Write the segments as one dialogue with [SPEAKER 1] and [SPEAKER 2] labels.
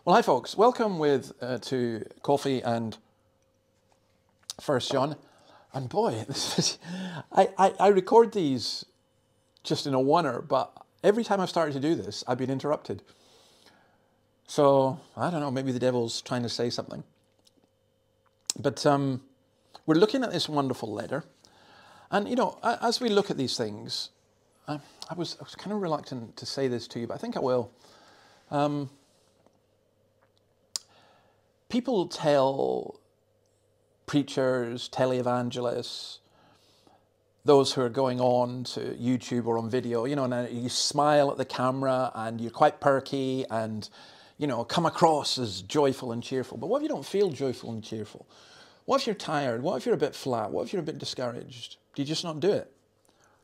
[SPEAKER 1] Well, hi folks. Welcome to Coffee and First John. And boy, I record these just in a oneer, but every time I've started to do this, I've been interrupted. So I don't know. Maybe the devil's trying to say something. But we're looking at this wonderful letter, and you know, as we look at these things, I was kind of reluctant to say this to you, but I think I will. People tell preachers, televangelists, those who are going on to YouTube or on video, you know, and you smile at the camera and you're quite perky and, you know, come across as joyful and cheerful. But what if you don't feel joyful and cheerful? What if you're tired? What if you're a bit flat? What if you're a bit discouraged? Do you just not do it?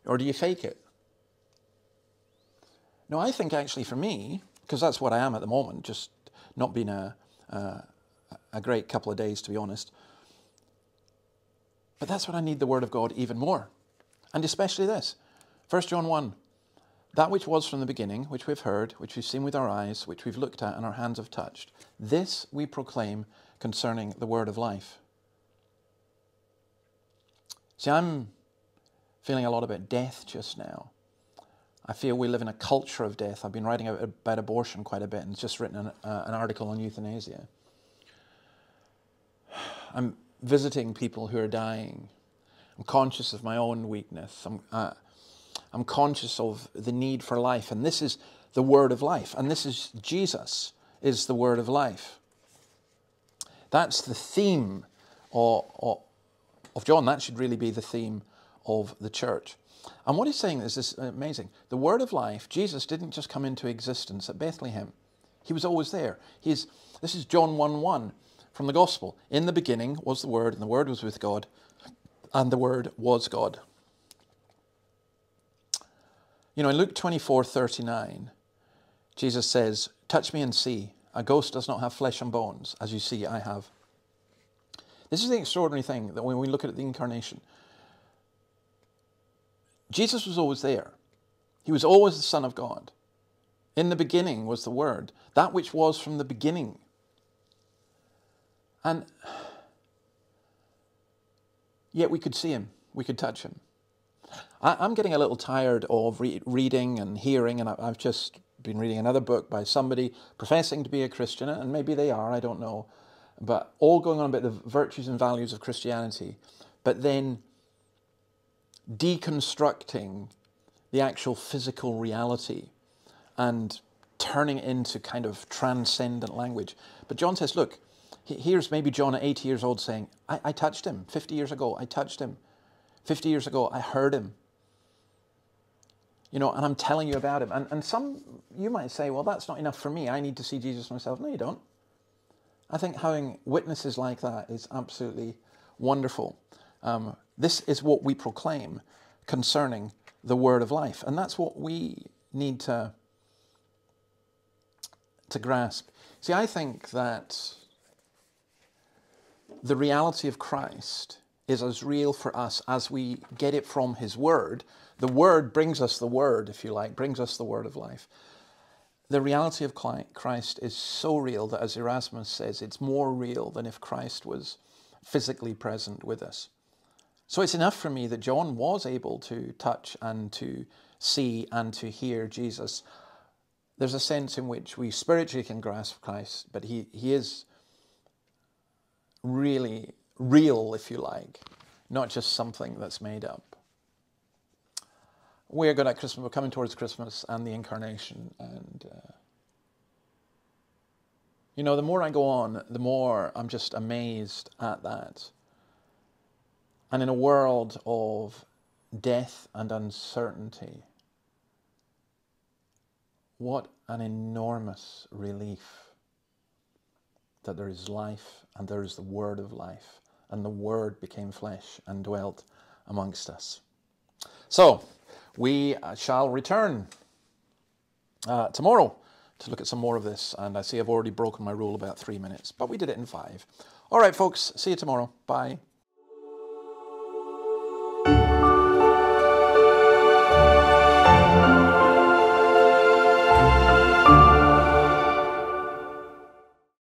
[SPEAKER 1] Or do you fake it? No, I think actually for me, because that's what I am at the moment, just not been a great couple of days, to be honest. But that's what I need the Word of God even more. And especially this. 1 John 1. That which was from the beginning, which we've heard, which we've seen with our eyes, which we've looked at and our hands have touched. This we proclaim concerning the word of life. See, I'm feeling a lot about death just now. I feel we live in a culture of death. I've been writing about abortion quite a bit and just written an article on euthanasia. I'm visiting people who are dying. I'm conscious of my own weakness. I'm conscious of the need for life. And this is the word of life. And this is Jesus is the word of life. That's the theme of John. That should really be the theme of the church. And what he's saying is this amazing. The word of life, Jesus didn't just come into existence at Bethlehem. He was always there. This is John 1:1 from the Gospel. In the beginning was the Word, and the Word was with God, and the Word was God. You know, in Luke 24:39, Jesus says, touch me and see. A ghost does not have flesh and bones, as you see I have. This is the extraordinary thing, that when we look at the incarnation, Jesus was always there. He was always the Son of God. In the beginning was the Word, that which was from the beginning. And yet we could see him, we could touch him. I'm getting a little tired of reading and hearing, and I've just been reading another book by somebody professing to be a Christian, and maybe they are, I don't know, but all going on about the virtues and values of Christianity, but then deconstructing the actual physical reality and turning it into kind of transcendent language. But John says, look, here's maybe John at 80 years old saying, I touched him 50 years ago. I touched him 50 years ago. I heard him. You know, and I'm telling you about him. And some, you might say, well, that's not enough for me. I need to see Jesus myself. No, you don't. I think having witnesses like that is absolutely wonderful. This is what we proclaim concerning the word of life. And that's what we need to grasp. See, I think that the reality of Christ is as real for us as we get it from his word. The word brings us the word, if you like, brings us the word of life. The reality of Christ is so real that, as Erasmus says, it's more real than if Christ was physically present with us. So it's enough for me that John was able to touch and to see and to hear Jesus. There's a sense in which we spiritually can grasp Christ, but he is really real, if you like, not just something that's made up. We're good at Christmas. We're coming towards Christmas and the incarnation, and you know, the more I go on, the more I'm just amazed at that. And in a world of death and uncertainty, what an enormous relief that there is life and there is the word of life, and the word became flesh and dwelt amongst us. So we shall return tomorrow to look at some more of this, and I see I've already broken my rule about 3 minutes, but we did it in 5. All right, folks, see you tomorrow. Bye.